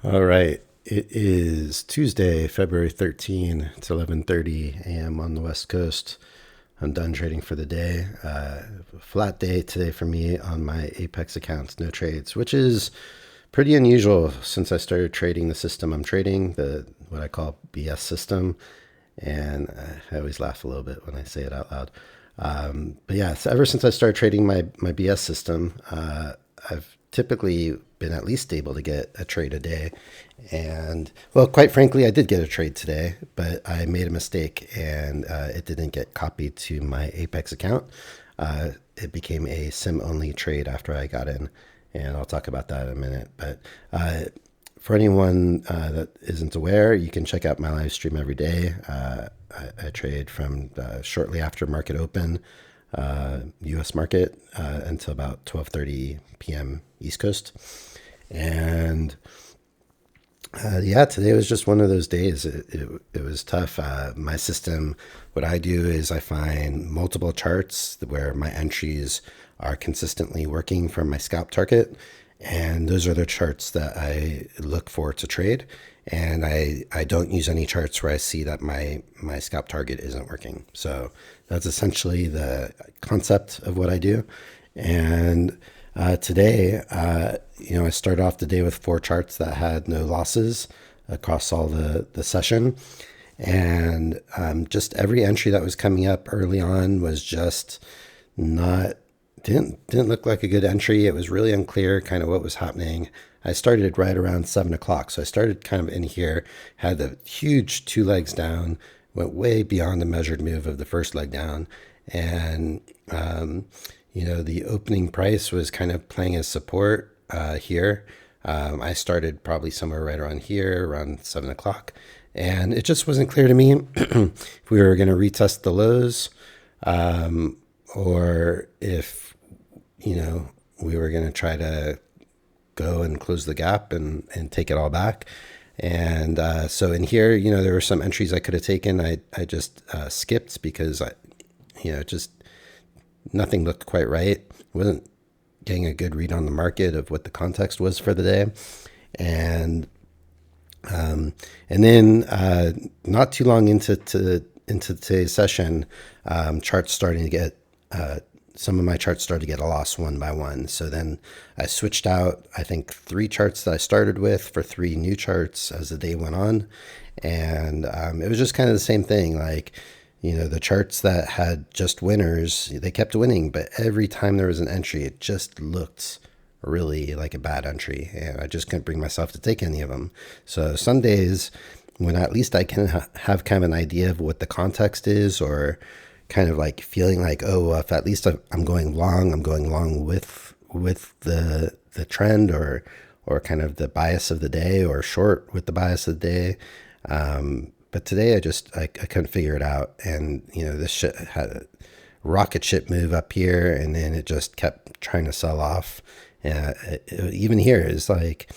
All right. It is Tuesday, February 13. It's 11:30 a.m. on the West Coast. I'm done trading for the day. Flat day today for me on my Apex accounts, no trades, which is pretty unusual since I started trading the system I'm trading, the what I call BS system. And I always laugh a little bit when I say it out loud. But yeah, so ever since I started trading my BS system, I've typically been at least able to get a trade a day. And well, quite frankly, I did get a trade today, but I made a mistake and it didn't get copied to my Apex account. It became a sim only trade after I got in, and I'll talk about that in a minute. But for anyone that isn't aware, you can check out my live stream every day. I trade from shortly after market open, U.S. market, until about 12:30 p.m. East Coast. And yeah, today was just one of those days. It was tough. My system, what I do is I find multiple charts where my entries are consistently working from my scalp target. And those are the charts that I look for to trade. And I don't use any charts where I see that my scalp target isn't working. So that's essentially the concept of what I do. And today, I started off the day with four charts that had no losses across all the session. And just every entry that was coming up early on was just not didn't look like a good entry. It was really unclear kind of what was happening. I started right around 7 o'clock. So I started kind of in here, had the huge two legs down, went way beyond the measured move of the first leg down. And, the opening price was kind of playing as support here. I started probably somewhere right around here, around 7 o'clock. And it just wasn't clear to me if we were going to retest the lows, or if, we were going to try to go and close the gap and take it all back. And so in here, there were some entries I could have taken. I just skipped because just nothing looked quite right. Wasn't getting a good read on the market of what the context was for the day. And then not too long into today's session, charts starting to get some of my charts started to get a loss one by one. So then I switched out, I think, 3 charts that I started with for 3 new charts as the day went on. And it was just kind of the same thing. Like, the charts that had just winners, they kept winning. But every time there was an entry, it just looked really like a bad entry. And I just couldn't bring myself to take any of them. So some days when at least I can have kind of an idea of what the context is, or kind of like feeling like, oh, if at least I'm going long with the trend, or kind of the bias of the day, or short with the bias of the day. But today I couldn't figure it out. And, this shit had a rocket ship move up here, and then it just kept trying to sell off. Even here is like,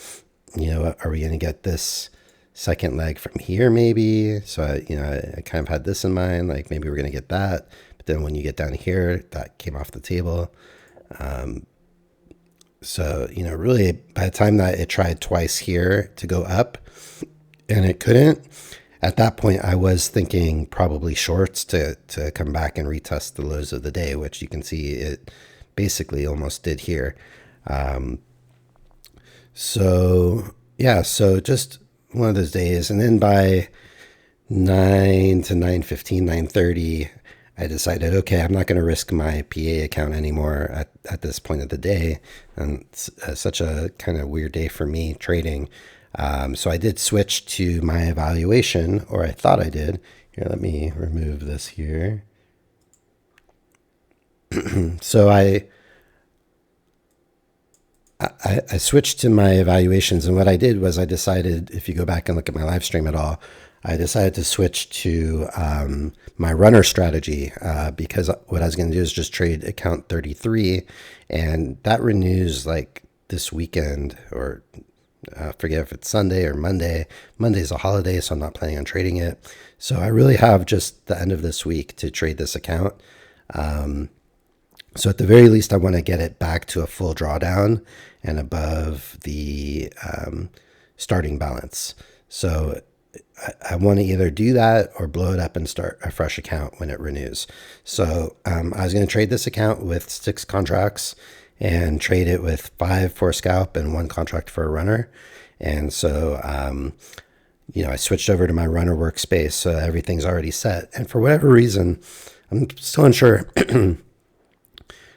are we going to get this second leg from here maybe? So I kind of had this in mind, like maybe we're going to get that. But then when you get down here, that came off the table. So, really by the time that it tried twice here to go up and it couldn't, at that point I was thinking probably shorts to come back and retest the lows of the day, which you can see it basically almost did here. So just one of those days. And then by 9 to 9:15, 9:30, I decided, okay, I'm not going to risk my PA account anymore at this point of the day. And it's such a kind of weird day for me trading. So I did switch to my evaluation, or I thought I did. Here, let me remove this here. So I switched to my evaluations, and what I did was I decided, if you go back and look at my live stream at all, I decided to switch to my runner strategy, because what I was going to do is just trade account 33, and that renews like this weekend, or forget if it's Sunday or Monday. Monday's a holiday, so I'm not planning on trading it. So I really have just the end of this week to trade this account. So at the very least, I want to get it back to a full drawdown and above the starting balance. So I want to either do that or blow it up and start a fresh account when it renews. So I was going to trade this account with 6 contracts and trade it with 5 for a scalp and 1 contract for a runner. And so, I switched over to my runner workspace, so everything's already set. And for whatever reason, I'm still unsure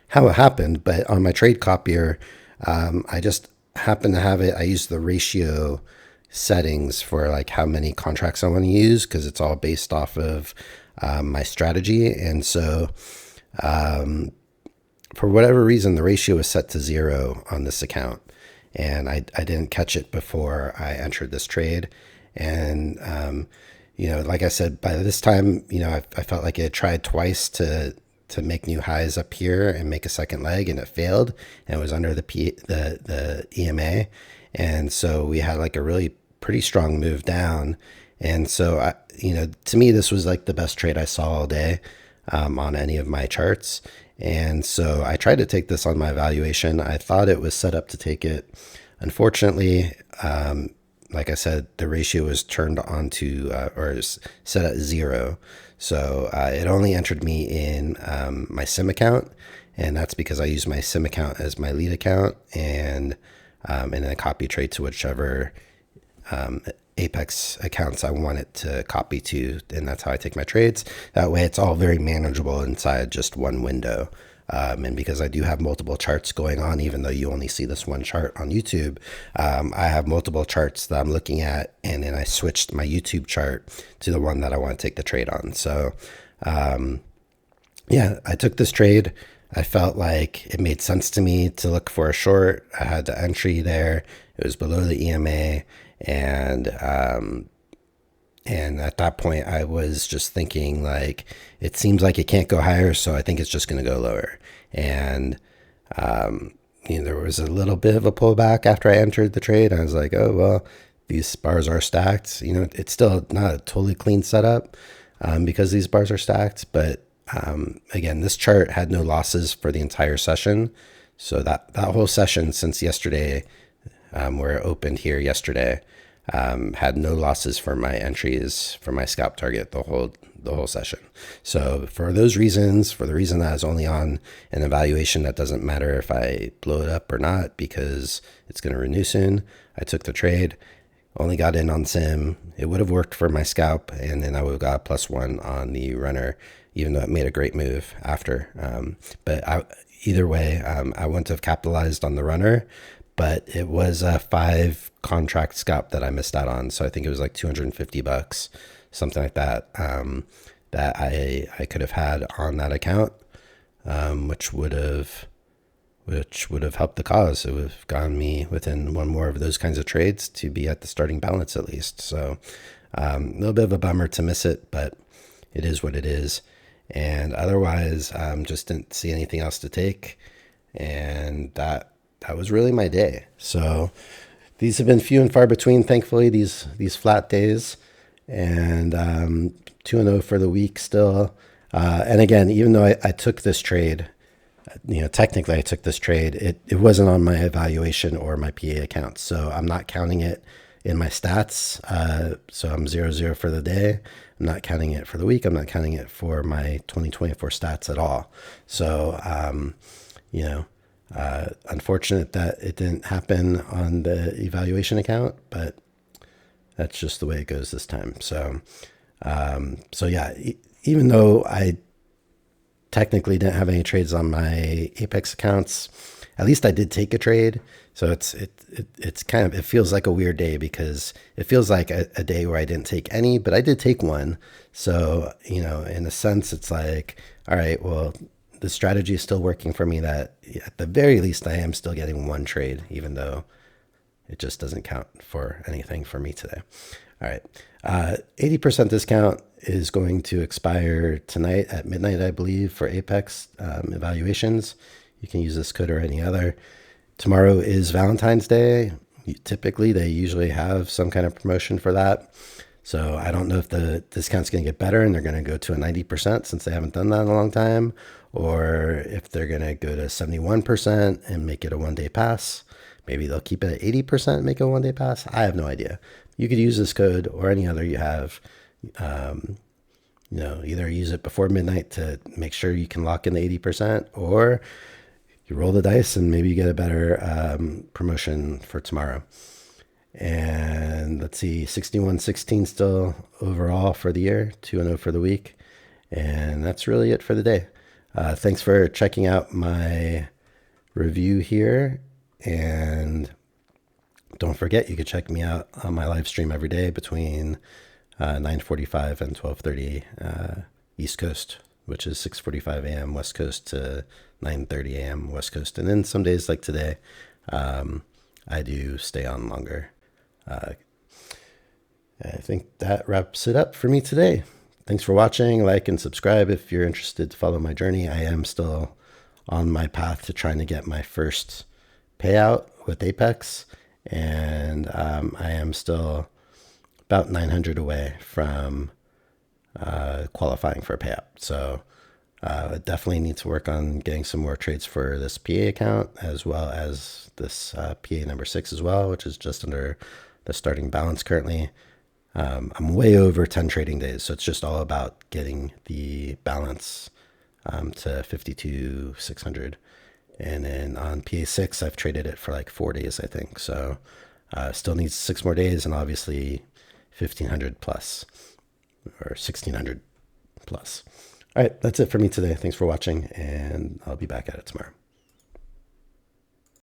how it happened, but on my trade copier, I just happened to have it. I used the ratio settings for like how many contracts I want to use because it's all based off of my strategy. And so for whatever reason, the ratio was set to 0 on this account. And I didn't catch it before I entered this trade. And, like I said, by this time, I felt like it tried twice to make new highs up here and make a second leg, and it failed, and it was under the EMA. And so we had like a really pretty strong move down. And so, to me, this was like the best trade I saw all day on any of my charts. And so I tried to take this on my evaluation. I thought it was set up to take it. Unfortunately, like I said, the ratio was turned on to or is set at 0. So it only entered me in my sim account, and that's because I use my sim account as my lead account, and then I copy trade to whichever Apex accounts I want it to copy to, and that's how I take my trades. That way it's all very manageable inside just one window. And because I do have multiple charts going on, even though you only see this one chart on YouTube, I have multiple charts that I'm looking at, and then I switched my YouTube chart to the one that I want to take the trade on. So I took this trade. I felt like it made sense to me to look for a short. I had the entry there. It was below the EMA. And at that point, I was just thinking like, it seems like it can't go higher, so I think it's just going to go lower. And, there was a little bit of a pullback after I entered the trade. I was like, oh, well, these bars are stacked. It's still not a totally clean setup because these bars are stacked. But again, this chart had no losses for the entire session. So that whole session since yesterday, where it opened here yesterday, had no losses for my entries for my scalp target the whole session. So for those reasons, for the reason that I was only on an evaluation, that doesn't matter if I blow it up or not because it's going to renew soon. I took the trade, only got in on sim. It would have worked for my scalp, and then I would have got +1 on the runner, even though it made a great move after. Either way, I wouldn't have capitalized on the runner. But it was a 5 contract scalp that I missed out on. So I think it was like $250, something like that, that I could have had on that account, which would have helped the cause. It would have gotten me within one more of those kinds of trades to be at the starting balance at least. So a little bit of a bummer to miss it, but it is what it is. And otherwise, just didn't see anything else to take. And that was really my day. So these have been few and far between, thankfully, these flat days. And 2-0 for the week still. And again, even though I took this trade, technically I took this trade, it wasn't on my evaluation or my PA account. So I'm not counting it in my stats. So I'm 0-0 for the day. I'm not counting it for the week. I'm not counting it for my 2024 stats at all. So, unfortunate that it didn't happen on the evaluation account, but that's just the way it goes this time. So, even though I technically didn't have any trades on my Apex accounts, at least I did take a trade. So it's kind of, it feels like a weird day because it feels like a day where I didn't take any, but I did take one. So, in a sense, it's like, all right, well, the strategy is still working for me, that at the very least I am still getting one trade, even though it just doesn't count for anything for me today. All right. 80% discount is going to expire tonight at midnight, I believe, for Apex evaluations. You can use this code or any other. Tomorrow is Valentine's Day. Typically, they usually have some kind of promotion for that. So I don't know if the discount's going to get better and they're going to go to a 90% since they haven't done that in a long time, or if they're going to go to 71% and make it a one-day pass. Maybe they'll keep it at 80%, make a 1-day pass. I have no idea. You could use this code or any other you have. Either use it before midnight to make sure you can lock in the 80%, or you roll the dice and maybe you get a better promotion for tomorrow. And let's see, 61-16 still overall for the year, 2-0 for the week. And that's really it for the day. Thanks for checking out my review here. And don't forget, you can check me out on my live stream every day between 9:45 and 12:30 East Coast, which is 6:45 a.m. West Coast to 9:30 a.m. West Coast. And then some days like today, I do stay on longer. I think that wraps it up for me today. Thanks for watching. Like and subscribe if you're interested to follow my journey. I am still on my path to trying to get my first payout with Apex, and I am still about 900 away from qualifying for a payout. So I definitely need to work on getting some more trades for this PA account, as well as this PA number 6 as well, which is just under the starting balance currently. I'm way over 10 trading days, so it's just all about getting the balance to 52,600. And then on PA6, I've traded it for like 4 days, I think. So still needs 6 more days, and obviously 1,500 plus or 1,600 plus. All right, that's it for me today. Thanks for watching, and I'll be back at it tomorrow.